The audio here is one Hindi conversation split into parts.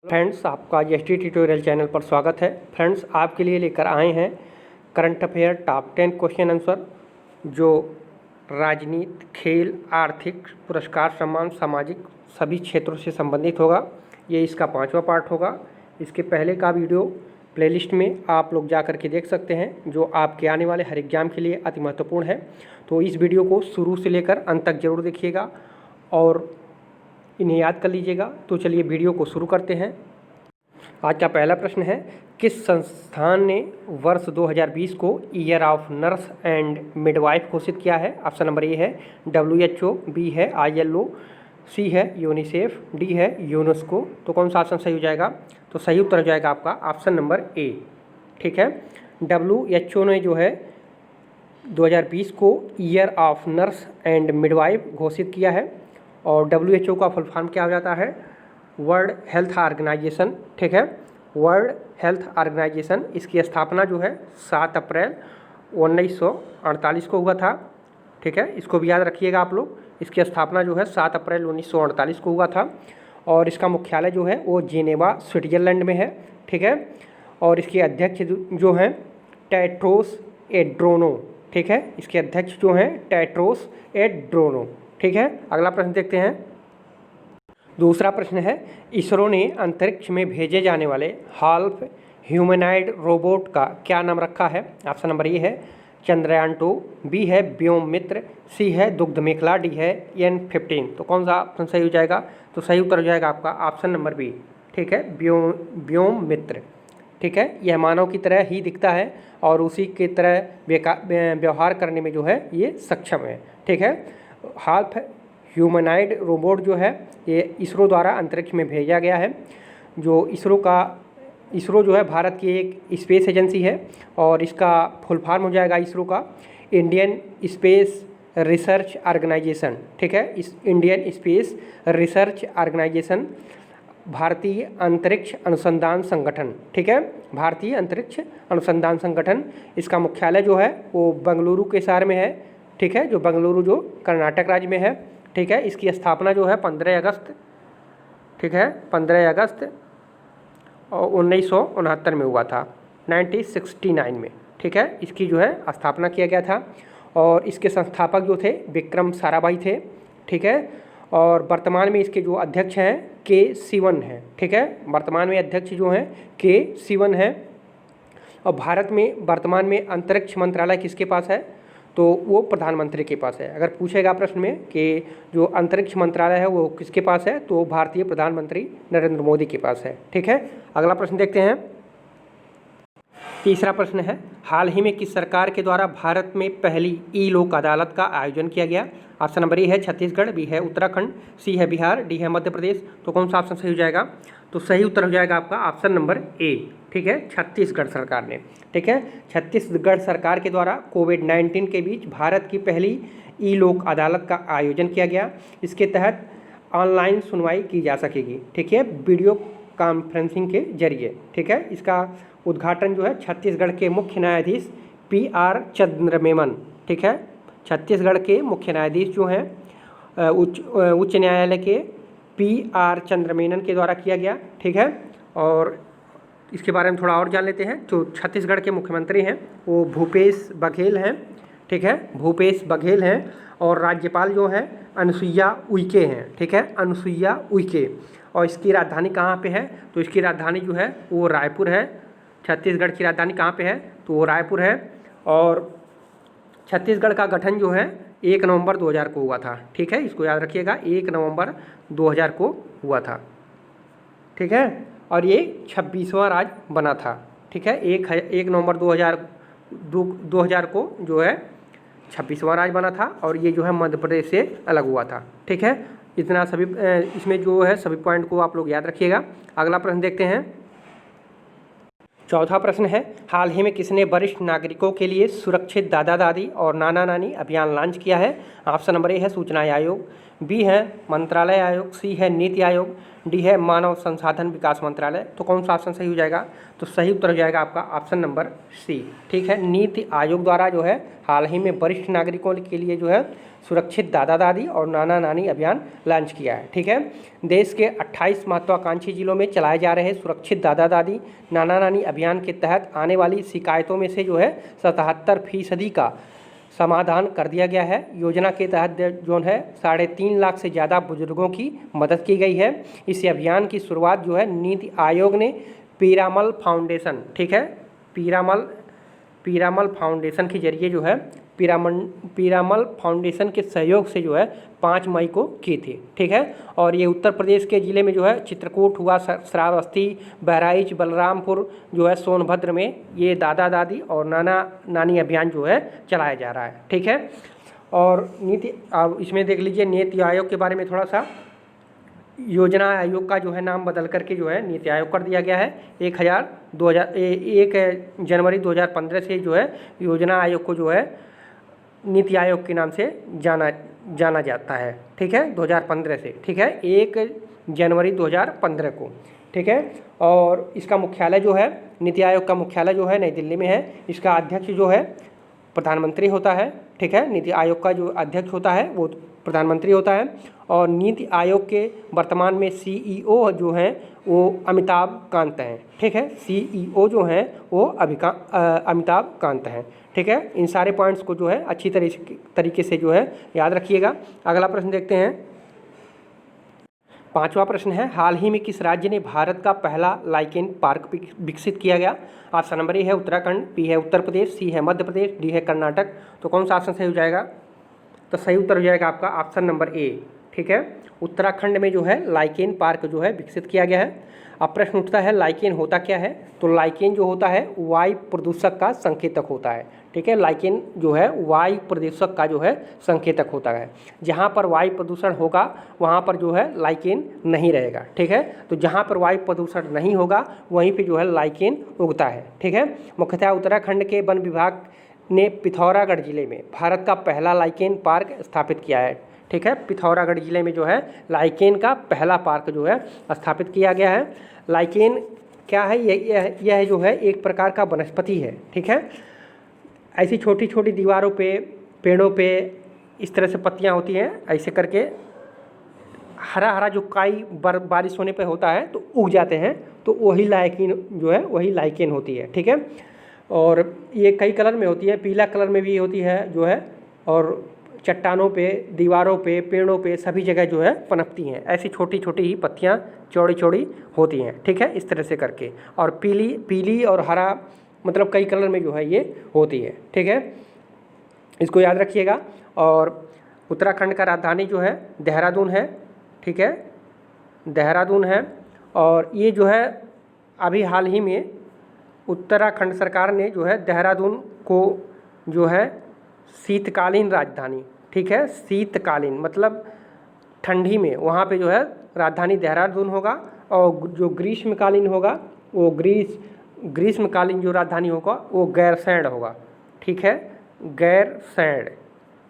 फ्रेंड्स, आपका जीएसटी ट्यूटोरियल चैनल पर स्वागत है। फ्रेंड्स, आपके लिए लेकर आए हैं current affair top 10 question answer, जो राजनीति, खेल, आर्थिक, पुरस्कार, सम्मान, सामाजिक सभी क्षेत्रों से संबंधित होगा। ये इसका 5वां पार्ट होगा। इसके पहले का वीडियो प्लेलिस्ट में आप लोग जा कर के देख सकते हैं, जो आपके आने वाले हर एग्जाम के लिए अति महत्वपूर्ण है। तो इस वीडियो को शुरू से लेकर अंत तक जरूर देखिएगा और इन्हें याद कर लीजिएगा। तो चलिए वीडियो को शुरू करते हैं। आज का पहला प्रश्न है, किस संस्थान ने वर्ष 2020 को year of nurse and midwife घोषित किया है? ऑप्शन नंबर ए है WHO, बी है ILO, सी है यूनिसेफ, डी है यूनेस्को। तो कौन सा ऑप्शन सही हो जाएगा? तो सही उत्तर हो जाएगा आपका ऑप्शन नंबर ए। ठीक है, WHO ने जो है 2020 को year of nurse and midwife घोषित किया है। और WHO का फुल फॉर्म क्या हो जाता है? World health organisation. ठीक है, वर्ल्ड हेल्थ ऑर्गेनाइजेशन। इसकी स्थापना जो है 7 अप्रैल 1948 को हुआ था। ठीक है, इसको भी याद रखिएगा आप लोग। इसकी स्थापना जो है 7 अप्रैल 1948 को हुआ था। और इसका मुख्यालय जो है वो जेनेवा, स्विट्जरलैंड में है। ठीक है, और इसके अध्यक्ष जो हैं टेड्रोस एड्रोनो। ठीक है, इसके अध्यक्ष जो हैं टेड्रोस एड्रोनो। ठीक है, अगला प्रश्न देखते हैं। दूसरा प्रश्न है, इसरो ने अंतरिक्ष में भेजे जाने वाले हाल्फ ह्यूमनॉइड रोबोट का क्या नाम रखा है? ऑप्शन नंबर ए है चंद्रयान 2, बी है व्योम मित्र, सी है दुग्ध मेखला, डी है N-15। तो कौन सा ऑप्शन सही हो जाएगा? तो सही उत्तर हो जाएगा आपका ऑप्शन नंबर बी। ठीक है, व्योम मित्र। ठीक है, यह मानव की तरह ही दिखता है और उसी की तरह व्यवहार करने में जो है ये सक्षम है। ठीक है, हाल्फ ह्यूमनॉइड रोबोट जो है ये इसरो द्वारा अंतरिक्ष में भेजा गया है। जो इसरो जो है भारत की एक स्पेस एजेंसी है और इसका फुल फॉर्म हो जाएगा इसरो का इंडियन स्पेस रिसर्च ऑर्गेनाइजेशन। ठीक है, इस इंडियन स्पेस रिसर्च ऑर्गेनाइजेशन भारतीय अंतरिक्ष अनुसंधान संगठन। ठीक है, भारतीय अंतरिक्ष अनुसंधान संगठन। इसका मुख्यालय जो है वो बेंगलुरु के शहर में है। ठीक है, जो बेंगलुरु जो कर्नाटक राज्य में है। ठीक है, इसकी स्थापना जो है 15 अगस्त, ठीक है, 15 अगस्त 1969 में हुआ था, 1969 में। ठीक है, इसकी जो है स्थापना किया गया था और इसके संस्थापक जो थे विक्रम साराभाई थे। ठीक है, और वर्तमान में इसके जो अध्यक्ष हैं K. Sivan हैं। ठीक है, वर्तमान में अध्यक्ष जो हैं K. Sivan हैं। और भारत में वर्तमान में अंतरिक्ष मंत्रालय किसके पास है? तो वो प्रधानमंत्री के पास है। अगर पूछेगा प्रश्न में कि जो अंतरिक्ष मंत्रालय है वो किसके पास है, तो भारतीय प्रधानमंत्री नरेंद्र मोदी के पास है। ठीक है, अगला प्रश्न देखते हैं। तीसरा प्रश्न है, हाल ही में किस सरकार के द्वारा भारत में पहली ई लोक अदालत का आयोजन किया गया? ऑप्शन नंबर ए है छत्तीसगढ़, बी है उत्तराखंड, सी है बिहार, डी है मध्य प्रदेश। तो कौन सा ऑप्शन सही हो जाएगा? तो सही उत्तर हो जाएगा आपका ऑप्शन नंबर ए। ठीक है, छत्तीसगढ़ सरकार ने। ठीक है, छत्तीसगढ़ सरकार के द्वारा कोविड-19 के बीच भारत की पहली ई लोक अदालत का आयोजन किया गया। इसके तहत ऑनलाइन सुनवाई की जा सकेगी। ठीक है, वीडियो कॉन्फ्रेंसिंग के जरिए। ठीक है, इसका उद्घाटन जो है छत्तीसगढ़ के मुख्य न्यायाधीश PR चंद्रमेनन। ठीक है, छत्तीसगढ़ के मुख्य न्यायाधीश जो हैं उच्च न्यायालय के PR चंद्रमेनन के द्वारा किया गया। ठीक है, और इसके बारे में थोड़ा और जान लेते हैं। जो छत्तीसगढ़ के मुख्यमंत्री हैं वो भूपेश बघेल हैं। ठीक है, भूपेश बघेल हैं। और राज्यपाल जो है अनुसुईया उइके हैं। ठीक है, अनुसुईया उइके। और इसकी राजधानी कहाँ पे है? तो इसकी राजधानी जो है वो रायपुर है। छत्तीसगढ़ की राजधानी कहाँ पे है? तो वो रायपुर है। और छत्तीसगढ़ का गठन जो है 1 नवंबर 2000 को हुआ था। ठीक है, इसको याद रखिएगा, 1 नवंबर 2000 को हुआ था। ठीक है, और ये 26वां राज्य बना था। ठीक है, 1 नवंबर 2000 को जो है 26वां राज्य बना था और ये जो है मध्य प्रदेश से अलग हुआ था। ठीक है, इतना सभी इसमें जो है सभी पॉइंट को आप लोग याद रखिएगा। अगला प्रश्न देखते हैं। चौथा प्रश्न है, हाल ही में किसने वरिष्ठ नागरिकों के लिए सुरक्षित दादा दादी और नाना नानी अभियान लॉन्च किया है? ऑप्शन नंबर ए है सूचना आयोग, बी है मंत्रालय आयोग, सी है नीति आयोग, डी है मानव संसाधन विकास मंत्रालय। तो कौन सा ऑप्शन सही हो जाएगा? तो सही उत्तर हो जाएगा आपका ऑप्शन नंबर सी। ठीक है, नीति आयोग द्वारा जो है हाल ही में वरिष्ठ नागरिकों के लिए जो है सुरक्षित दादा दादी और नाना नानी अभियान लॉन्च किया है। ठीक है, देश के 28 महत्वाकांक्षी जिलों में चलाए जा रहे सुरक्षित दादा दादी नाना नानी अभियान के तहत आने वाली शिकायतों में से जो है 77% का समाधान कर दिया गया है। योजना के तहत जो है 3.5 लाख से ज़्यादा बुजुर्गों की मदद की गई है। इस अभियान की शुरुआत जो है नीति आयोग ने पीरामल फाउंडेशन, ठीक है, पीरामल फाउंडेशन के जरिए जो है पीरामल फाउंडेशन के सहयोग से जो है 5 मई को की थी। ठीक है, और ये उत्तर प्रदेश के ज़िले में जो है चित्रकूट हुआ, श्रावस्ती, बहराइच, बलरामपुर जो है सोनभद्र में ये दादा दादी और नाना नानी अभियान जो है चलाया जा रहा है। ठीक है, और नीति अब इसमें देख लीजिए नीति आयोग के बारे में थोड़ा सा। योजना आयोग का जो है नाम बदल करके जो है नीति आयोग कर दिया गया है। 1 जनवरी 2015 से जो है योजना आयोग को जो है नीति आयोग के नाम से जाना जाता है। ठीक है, 2015 से। ठीक है, 1 जनवरी 2015 को। ठीक है, और इसका मुख्यालय जो है नीति आयोग का मुख्यालय जो है नई दिल्ली में है। इसका अध्यक्ष जो है प्रधानमंत्री होता है। ठीक है, नीति आयोग का जो अध्यक्ष होता है वो प्रधानमंत्री होता है। और नीति आयोग के वर्तमान में CEO जो हैं वो अमिताभ कांत हैं। ठीक है, CEO जो हैं वो अमिताभ कांत हैं। ठीक है, इन सारे पॉइंट्स को जो है अच्छी तरीके से जो है याद रखिएगा। अगला प्रश्न देखते हैं। 5वां प्रश्न है, हाल ही में किस राज्य ने भारत का पहला लाइकेन पार्क विकसित किया गया? ऑप्शन नंबर ए है उत्तराखंड, बी है उत्तर प्रदेश, सी है मध्य प्रदेश, डी है कर्नाटक। तो कौन सा ऑप्शन सही हो जाएगा? तो सही उत्तर हो जाएगा आपका ऑप्शन नंबर ए। ठीक है, उत्तराखंड में जो है लाइकेन पार्क जो है विकसित किया गया है। अब प्रश्न उठता है लाइकेन होता क्या है? तो लाइकेन जो होता है वायु प्रदूषक का संकेतक होता है। ठीक है, लाइकेन जो है वायु प्रदूषक का जो है संकेतक होता है। जहाँ पर वायु प्रदूषण होगा वहाँ पर जो है लाइकेन नहीं रहेगा। ठीक है, तो जहाँ पर वायु प्रदूषण नहीं होगा वहीं पे जो है लाइकेन उगता है। ठीक है, मुख्यतः उत्तराखंड के वन विभाग ने पिथौरागढ़ जिले में भारत का पहला लाइकेन पार्क स्थापित किया है। ठीक है, पिथौरागढ़ जिले में जो है लाइकेन का पहला पार्क जो है स्थापित किया गया है। लाइकेन क्या है? यह जो है एक प्रकार का वनस्पति है। ठीक है, ऐसी छोटी छोटी दीवारों पे, पेड़ों पे इस तरह से पत्तियां होती हैं, ऐसे करके हरा हरा जो काई बारिश होने पे होता है तो उग जाते हैं, तो वही लाइकेन जो है वही लाइकेन होती है। ठीक है, और ये कई कलर में होती है, पीला कलर में भी होती है जो है, और चट्टानों पे, दीवारों पे, पेड़ों पे सभी जगह जो है पनपती हैं। ऐसी छोटी छोटी ही पत्तियां चौड़ी चौड़ी होती हैं। ठीक है, इस तरह से करके, और पीली और हरा मतलब कई कलर में जो है ये होती है। ठीक है, इसको याद रखिएगा। और उत्तराखंड का राजधानी जो है देहरादून है। ठीक है, देहरादून है, और ये जो है अभी हाल ही में उत्तराखंड सरकार ने जो है देहरादून को जो है शीतकालीन राजधानी, ठीक है, शीतकालीन मतलब ठंडी में वहाँ पे जो है राजधानी देहरादून होगा, और जो ग्रीष्मकालीन होगा वो ग्रीष्मकालीन जो राजधानी होगा वो गैरसैंण होगा। ठीक है, गैरसैंण।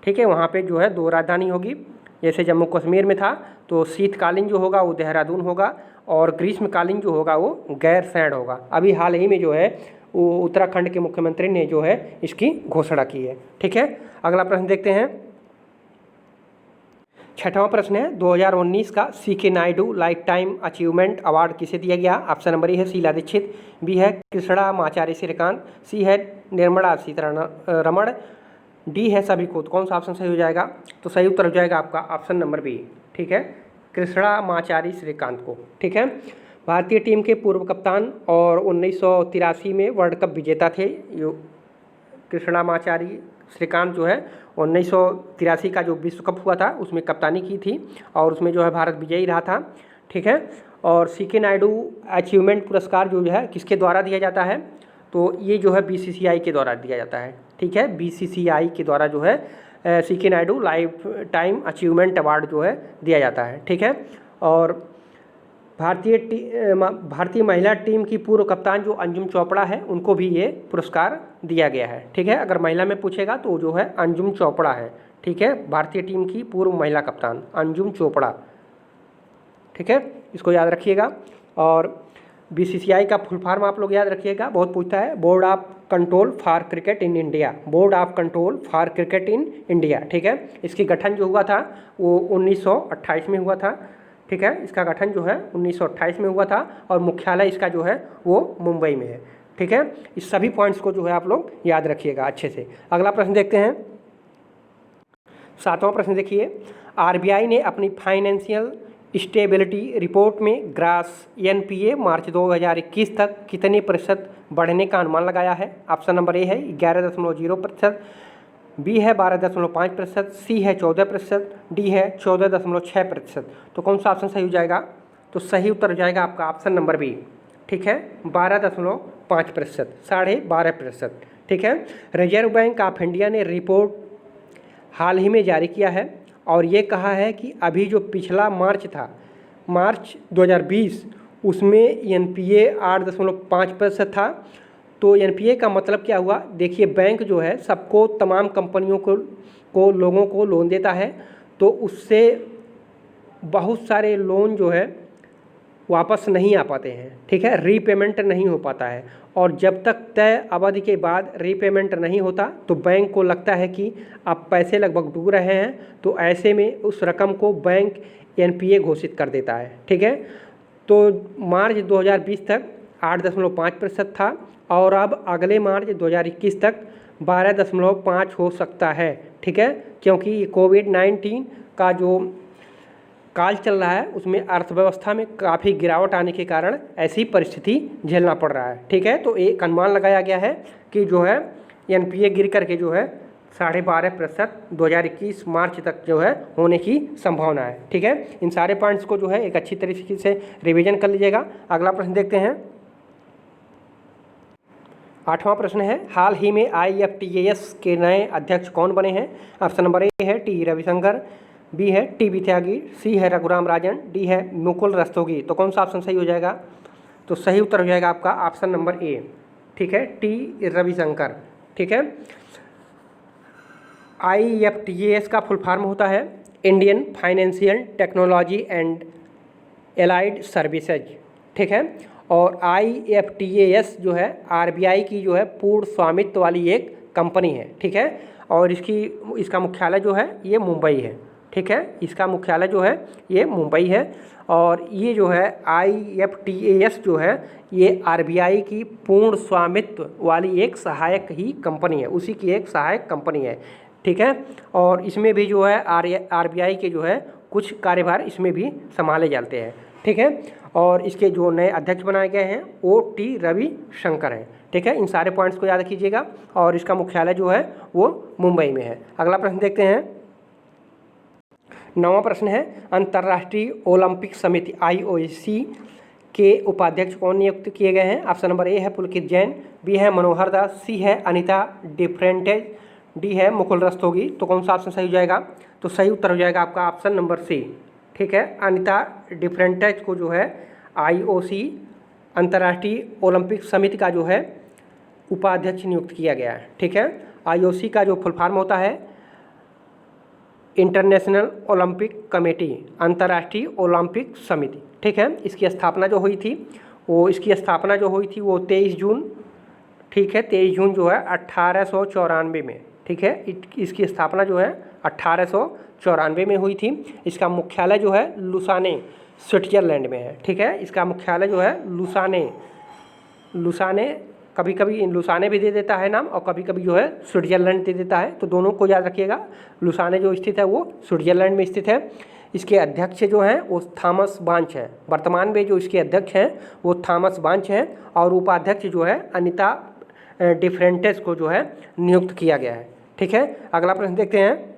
ठीक है, वहाँ पे जो है 2 राजधानी होगी। जैसे जम्मू कश्मीर में था तो शीतकालीन जो होगा वो देहरादून होगा, और ग्रीष्मकालीन जो होगा वो गैरसैंण होगा। अभी हाल ही में जो है वो उत्तराखंड के मुख्यमंत्री ने जो है इसकी घोषणा की है। ठीक है, अगला प्रश्न देखते हैं। 6वां प्रश्न है, 2019 का CK Naidu life time achievement award किसे दिया गया? ऑप्शन नंबर ए है शीला दीक्षित, बी है कृष्णामाचारी श्रीकांत, सी है निर्मला सीतारमण, डी है सभी को। तो कौन सा ऑप्शन सही हो जाएगा? तो सही उत्तर हो जाएगा आपका ऑप्शन नंबर बी। ठीक है, कृष्णामाचारी श्रीकांत को। ठीक है, भारतीय टीम के पूर्व कप्तान और 1983 में वर्ल्ड कप विजेता थे कृष्णामाचारी श्रीकांत जो है 1983 का जो विश्व कप हुआ था उसमें कप्तानी की थी, और उसमें जो है भारत विजयी रहा था। ठीक है, और CK नायडू अचीवमेंट पुरस्कार जो है किसके द्वारा दिया जाता है? तो ये जो है BCCI के द्वारा दिया जाता है। ठीक है, BCCI के द्वारा जो है CK Naidu life time achievement award जो है दिया जाता है। ठीक है, और भारतीय महिला टीम की पूर्व कप्तान जो अंजुम चोपड़ा है उनको भी ये पुरस्कार दिया गया है। ठीक है, अगर महिला में पूछेगा तो जो है अंजुम चोपड़ा है। ठीक है, भारतीय टीम की पूर्व महिला कप्तान अंजुम चोपड़ा। ठीक है, इसको याद रखिएगा। और BCCI का फुल फॉर्म आप लोग याद रखिएगा, बहुत पूछता है, board of control for cricket in India, board of control for cricket in India. ठीक है, इसकी गठन जो हुआ था वो 1928 में हुआ था। ठीक है, इसका गठन जो है 1928 में हुआ था और मुख्यालय इसका जो है वो मुंबई में है। ठीक है, इस सभी पॉइंट्स को जो है आप लोग याद रखिएगा अच्छे से। अगला प्रश्न देखते हैं, 7वां प्रश्न देखिए, RBI ने अपनी फाइनेंशियल स्टेबिलिटी रिपोर्ट में ग्रास NPA मार्च 2021 तक कितने प्रतिशत बढ़ने का अनुमान लगाया है? ऑप्शन नंबर ए है 11.0%, बी है 12.5%, सी है 14%, डी है 14.6%। तो कौन सा ऑप्शन सही हो जाएगा? तो सही उत्तर हो जाएगा आपका ऑप्शन नंबर बी। ठीक है, 12.5%, 12.5%। ठीक है, रिजर्व बैंक ऑफ इंडिया ने रिपोर्ट हाल ही में जारी किया है और ये कहा है कि अभी जो पिछला मार्च था, मार्च 2020, उसमें NPA 8.5% था। तो NPA का मतलब क्या हुआ? देखिए, बैंक जो है सबको, तमाम कंपनियों को लोगों को लोन देता है, तो उससे बहुत सारे लोन जो है वापस नहीं आ पाते हैं। ठीक है, रीपेमेंट नहीं हो पाता है और जब तक तय अवधि के बाद रीपेमेंट नहीं होता तो बैंक को लगता है कि अब पैसे लगभग डूब रहे हैं, तो ऐसे में उस रकम को बैंक NPA घोषित कर देता है। ठीक है, तो मार्च 2020 तक 8.5% था और अब अगले मार्च 2021 तक 12.5 हो सकता है। ठीक है, क्योंकि कोविड-19 का जो काल चल रहा है उसमें अर्थव्यवस्था में काफ़ी गिरावट आने के कारण ऐसी परिस्थिति झेलना पड़ रहा है। ठीक है, तो एक अनुमान लगाया गया है कि जो है NPA गिर करके जो है 12.5% 2021 मार्च तक जो है होने की संभावना है। ठीक है, इन सारे पॉइंट्स को जो है एक अच्छी तरीके से रिवीजन कर लीजिएगा। अगला प्रश्न देखते हैं, 8वां प्रश्न है, हाल ही में IFTAS के नए अध्यक्ष कौन बने हैं? ऑप्शन नंबर ए है T रविशंकर, बी है TB त्यागी, सी है रघुराम राजन, डी है मुकुल रस्तोगी। तो कौन सा ऑप्शन सही हो जाएगा? तो सही उत्तर हो जाएगा आपका ऑप्शन नंबर ए। ठीक है, T रविशंकर। ठीक है, IFTAS का फुल फॉर्म होता है Indian financial technology and allied services. ठीक है, और IFTAS जो है RBI की जो है पूर्ण स्वामित्व वाली एक कंपनी है। ठीक है, और इसका मुख्यालय जो है ये मुंबई है। ठीक है, इसका मुख्यालय जो है ये मुंबई है और ये जो है IFTAS जो है ये RBI की पूर्ण स्वामित्व वाली एक सहायक ही कंपनी है, उसी की एक सहायक कंपनी है। ठीक है, और इसमें भी जो है RBI के जो है कुछ कार्यभार इसमें भी संभाले जाते हैं। ठीक है, और इसके जो नए अध्यक्ष बनाए गए हैं वो T रविशंकर हैं। ठीक है, इन सारे पॉइंट्स को याद कीजिएगा और इसका मुख्यालय जो है वो मुंबई में है। अगला प्रश्न देखते हैं, 9वां प्रश्न है, अंतर्राष्ट्रीय ओलंपिक समिति IOC के उपाध्यक्ष कौन नियुक्त किए गए हैं? ऑप्शन नंबर ए है पुलकित जैन, बी है मनोहर दास, सी है अनिता डिफ्रेंटेज, डी है मुकुल रस्तोगी। तो कौन सा ऑप्शन सही हो जाएगा? तो सही उत्तर हो जाएगा आपका ऑप्शन नंबर सी। ठीक है, अनिता डिफ्रेंटेज को जो है IOC अंतर्राष्ट्रीय ओलंपिक समिति का जो है उपाध्यक्ष नियुक्त किया गया है। ठीक है, IOC का जो फुल फॉर्म होता है इंटरनेशनल ओलंपिक कमेटी, अंतर्राष्ट्रीय ओलंपिक समिति। ठीक है, इसकी स्थापना जो हुई थी वो 23 जून, ठीक है, 23 जून जो है 1894 में। ठीक है, इसकी स्थापना जो है 1894 में हुई थी। इसका मुख्यालय जो है लुसाने, स्विट्जरलैंड में है। ठीक है, इसका मुख्यालय जो है लुसाने, कभी कभी लुसाने भी दे देता है नाम और कभी कभी जो है स्विट्जरलैंड दे देता है, तो दोनों को याद रखिएगा। लुसाने जो स्थित है वो स्विट्जरलैंड में स्थित है। इसके अध्यक्ष जो हैं वो थॉमस बांच हैं, वर्तमान में जो इसके अध्यक्ष हैं वो थॉमस बांच हैं और उपाध्यक्ष जो है अनिता डिफ्रेंटेज को जो है नियुक्त किया गया है। ठीक है, अगला प्रश्न देखते हैं,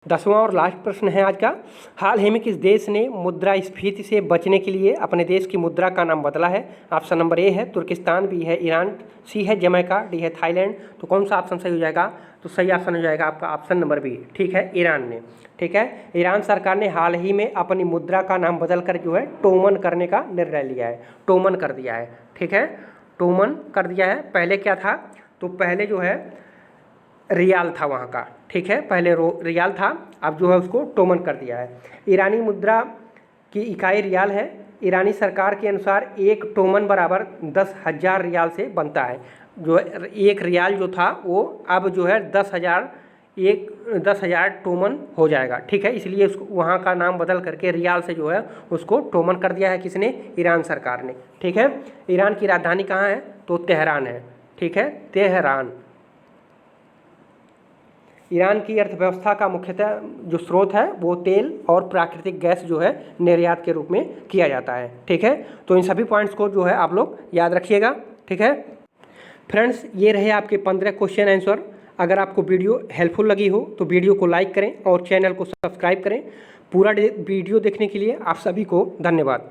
10वां और लास्ट प्रश्न है आज का, हाल ही में किस देश ने मुद्रास्फीति से बचने के लिए अपने देश की मुद्रा का नाम बदला है? ऑप्शन नंबर ए है तुर्किस्तान, बी है ईरान, सी है जमैका, डी है थाईलैंड। तो कौन सा ऑप्शन सही हो जाएगा? तो सही ऑप्शन हो जाएगा आपका ऑप्शन नंबर बी। ठीक है, ईरान ने। ठीक है, ईरान सरकार ने हाल ही में अपनी मुद्रा का नाम बदल कर जो है टोमन करने का निर्णय लिया है, टोमन कर दिया है। ठीक है, टोमन कर दिया है। पहले क्या था? तो पहले जो है रियाल था वहाँ का, ठीक है, पहले रियाल था, अब जो है उसको टोमन कर दिया है। ईरानी मुद्रा की इकाई रियाल है। ईरानी सरकार के अनुसार एक टोमन बराबर 10,000 रियाल से बनता है। जो एक रियाल जो था वो अब जो है 10,000 टोमन हो जाएगा, ठीक है, इसलिए उसको वहाँ का नाम बदल करके रियाल से जो है उसको टोमन कर दिया है। किसने? ईरान सरकार ने, ठीक है। ईरान की राजधानी कहाँ है? तो तेहरान है, ठीक है, तेहरान। ईरान की अर्थव्यवस्था का मुख्यतः जो स्रोत है वो तेल और प्राकृतिक गैस जो है निर्यात के रूप में किया जाता है, ठीक है। तो इन सभी पॉइंट्स को जो है आप लोग याद रखिएगा, ठीक है। फ्रेंड्स, ये रहे आपके 15 क्वेश्चन आंसर। अगर आपको वीडियो हेल्पफुल लगी हो तो वीडियो को लाइक करें और चैनल को सब्सक्राइब करें। पूरा वीडियो देखने के लिए आप सभी को धन्यवाद।